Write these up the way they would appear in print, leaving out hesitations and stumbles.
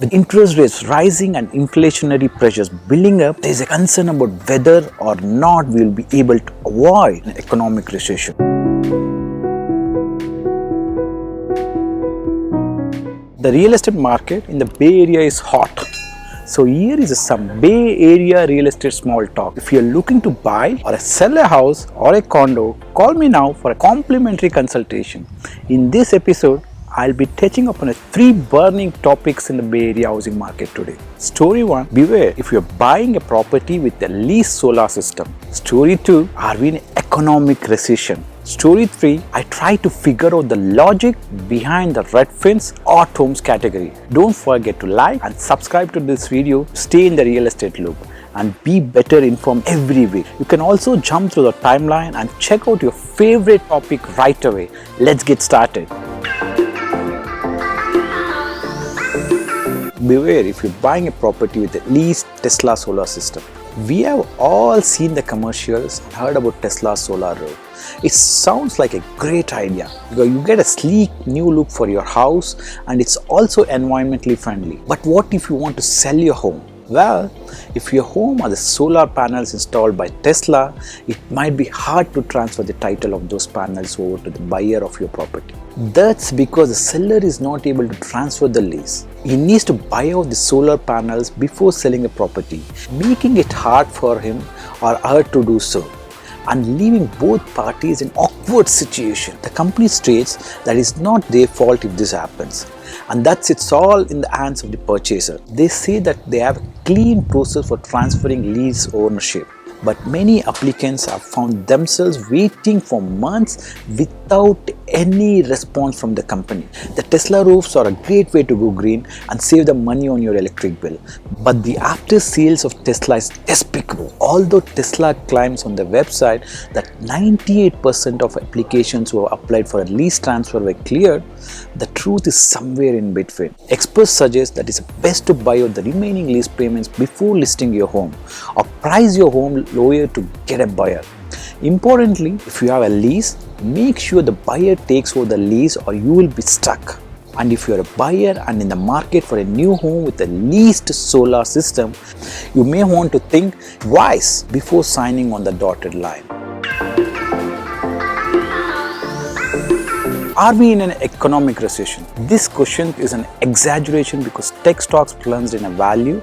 With interest rates rising and inflationary pressures building up, there is a concern about whether or not we will be able to avoid an economic recession. The real estate market in the Bay Area is hot. So here is some Bay Area real estate small talk. If you are looking to buy or sell a house or a condo, call me now for a complimentary consultation. In this episode, I'll be touching upon 3 burning topics in the Bay Area housing market today. Story 1, beware if you're buying a property with a leased solar system. Story 2, are we in an economic recession? Story 3, I try to figure out the logic behind the Redfin's hot homes category. Don't forget to like and subscribe to this video to stay in the real estate loop and be better informed every week. You can also jump through the timeline and check out your favorite topic right away. Let's get started. Beware if you're buying a property with a leased Teslasolar system. We have all seen the commercials and heard about Teslasolar. It sounds like a great idea because you get a sleek new look for your house and it's also environmentally friendly. But what if you want to sell your home? Well, if your home has the solar panels installed by Tesla, it might be hard to transfer the title of those panels over to the buyer of your property. That's because the seller is not able to transfer the lease. He needs to buy out the solar panels before selling the property, making it hard for him or her to do so, and leaving both parties in an awkward situation. The company states that it's not their fault if this happens, and it's all in the hands of the purchaser. They say that they have a clean process for transferring lease ownership, but many applicants have found themselves waiting for months without any response from the company. The Tesla roofs are a great way to go green and save the money on your electric bill. But the after sales of Tesla is despicable. Although Tesla claims on their website that 98% of applications who have applied for a lease transfer were cleared, the truth is somewhere in between. Experts suggest that it's best to buy out the remaining lease payments before listing your home, or price your home lower to get a buyer. Importantly, if you have a lease, make sure the buyer takes over the lease or you will be stuck. And if you are a buyer and in the market for a new home with a leased solar system, you may want to think twice before signing on the dotted line. Are we in an economic recession? This question is an exaggeration because tech stocks plunged in a value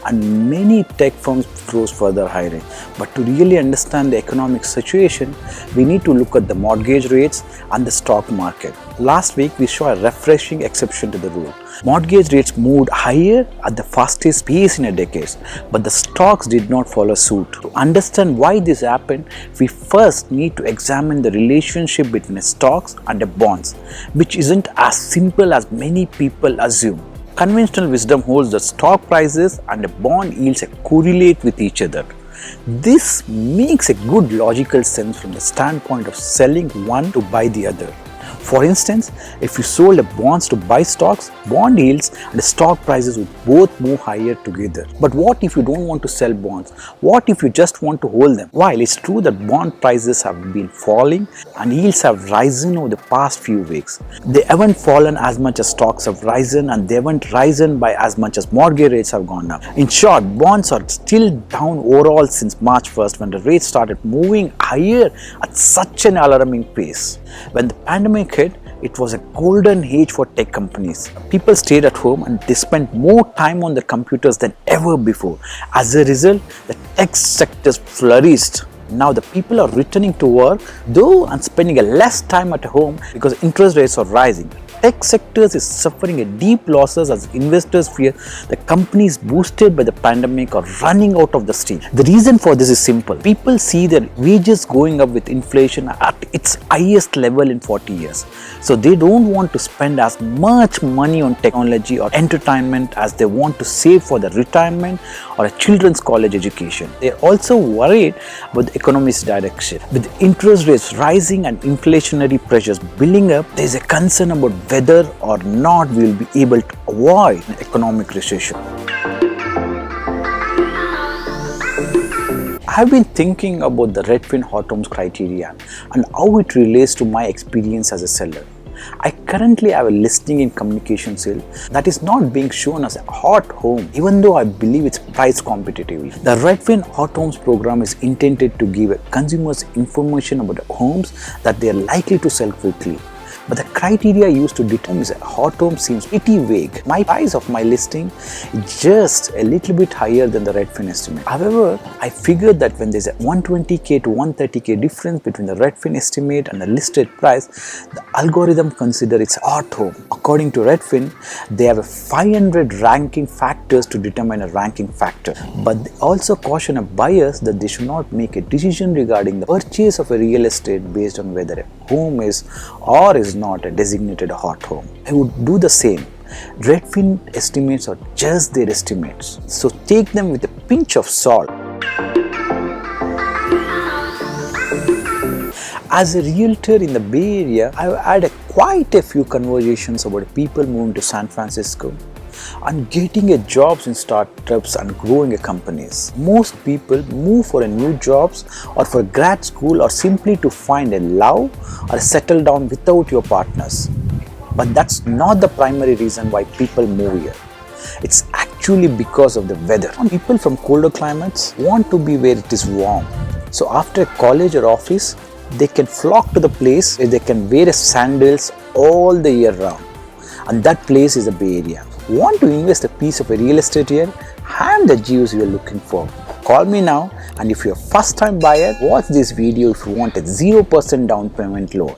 and many tech firms rose further higher. But to really understand the economic situation, we need to look at the mortgage rates and the stock market. Last week, we saw a refreshing exception to the rule. Mortgage rates moved higher at the fastest pace in a decade, but the stocks did not follow suit. To understand why this happened, we first need to examine the relationship between stocks and bonds, which isn't as simple as many people assume. Conventional wisdom holds that stock prices and bond yields correlate with each other. This makes a good logical sense from the standpoint of selling one to buy the other. For instance, if you sold bonds to buy stocks, bond yields and stock prices would both move higher together. But what if you don't want to sell bonds? What if you just want to hold them? While it's true that bond prices have been falling and yields have risen over the past few weeks, they haven't fallen as much as stocks have risen, and they haven't risen by as much as mortgage rates have gone up. In short, bonds are still down overall since March 1st, when the rates started moving higher at such an alarming pace. When the pandemic hit, it was a golden age for tech companies. People stayed at home and they spent more time on their computers than ever before. As a result, the tech sectors flourished. Now the people are returning to work, though, and spending less time at home because interest rates are rising. Tech sectors is suffering a deep losses as investors fear the companies boosted by the pandemic are running out of the steam. The reason for this is simple. People see their wages going up with inflation at its highest level in 40 years. So they don't want to spend as much money on technology or entertainment as they want to save for their retirement or a children's college education. They are also worried about the economy's direction. With interest rates rising and inflationary pressures building up, there is a concern about whether or not we will be able to avoid an economic recession. I've been thinking about the Redfin hot homes criteria and how it relates to my experience as a seller. I currently have a listing in communication sale that is not being shown as a hot home, even though I believe it's priced competitively. The Redfin Hot Homes program is intended to give consumers information about the homes that they are likely to sell quickly. But the criteria used to determine a hot home seems pretty vague. My price of my listing is just a little bit higher than the Redfin estimate. However, I figured that when there's a 120k to 130k difference between the Redfin estimate and the listed price, the algorithm considers it's hot home. According to Redfin, they have a 500 ranking factors to determine a ranking factor. But they also caution a buyers that they should not make a decision regarding the purchase of a real estate based on whether a home is or is not a designated hot home. I would do the same. Redfin estimates are just their estimates, so take them with a pinch of salt. As a realtor in the Bay Area, I've had quite a few conversations about people moving to San Francisco and getting a jobs in startups and growing a companies. Most people move for a new jobs or for grad school or simply to find a love or settle down without your partners. But that's not the primary reason why people move here. It's actually because of the weather. People from colder climates want to be where it is warm. So after college or office, they can flock to the place where they can wear sandals all the year round. And that place is the Bay Area. Want to invest a piece of a real estate here? I'm the Jews you are looking for. Call me now, and if you're a first time buyer, watch this video if you want a 0% down payment loan.